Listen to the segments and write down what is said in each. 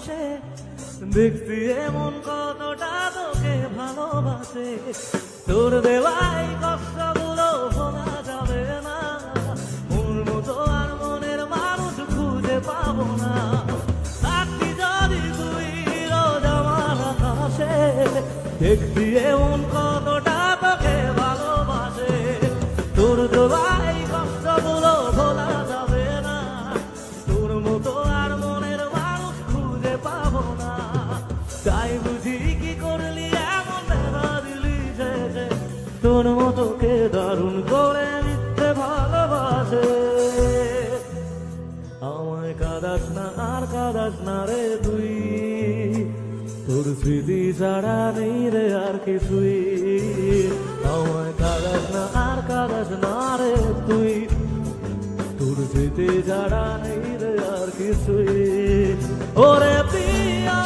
আকাশে দেখতে এমন কতটা তোকে ভালোবাসে, তোর দেওয়াই কষ্টগুলো ভোলা যাবে না, মন মতো আর মনের মানুষ খুঁজে পাবো না। থাকতি যদি তুই রোজ আমার আকাশে দেখতে এমন কতটা তোকে ভালোবাসে, তোর দেওয়াই কষ্টগুলো ভোলা যাবে না, তোর মতো আর মনের মানুষ খুঁজে পাবো না। তাই বুঝি কি করলি এমন দেখা দিলি যে তোর মতো কে দারুণ করে মিথ্যে ভালোবাসে। আমায় কাঁদাস না আর কাঁদাস না রে তুই, তোর স্মৃতি ছাড়া নেই রে আর কিছুই। আমায় কাঁদাস না আর কাঁদাস না রে তুই, তোর স্মৃতি ছাড়া নেই রে আর কিছুই। ওরে প্রিয়া,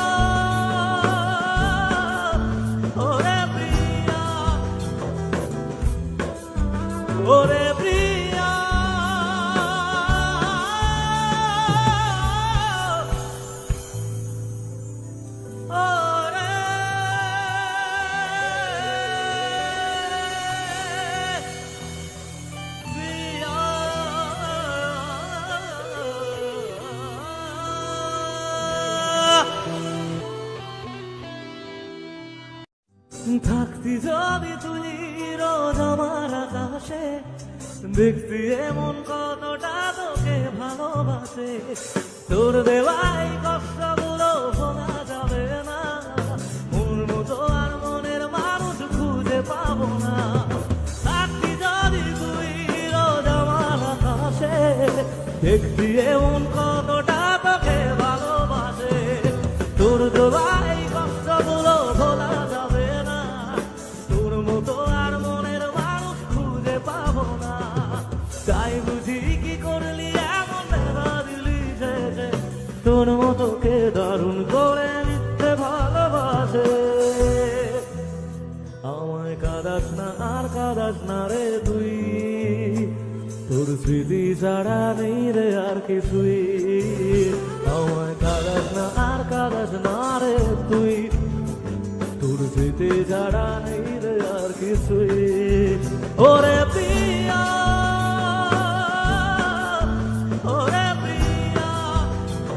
ওরে প্রিয়া, ওরে প্রিয়া, ওরে প্রিয়া। থাকতি যদি তুই রোজ আমার আকাশে দেখতি এমন কতটা তোকে ভালোবাসে, তোর দেওয়াই কষ্টগুলো ভোলা যাবে না, মন মতো আর মনের মানুষ খুঁজে পাবো না। থাকতি যদি তুই রোজ আমার আকাশে দেখতি এমন কতটা তোকে ভালোবাসে, তোর দেওয়াই কষ্টগুলো ভোলা যাবে না, তোর মতো আর মনের মানুষ খুঁজে পাবো না। তাই বুঝি কি করলি এমন দেখা দিলি যে তোর মতো কে দারুণ করে মিথ্যে ভালোবাসে। আমায় কাঁদাস না আর কাঁদাস না রে তুই, তোর স্মৃতি ছাড়া নেই রে আর কিছুই। আমায় কাঁদাস না আর কাঁদাস না রে তুই, তোর স্মৃতি ছাড়া নেই রে আর কিছুই। ওরে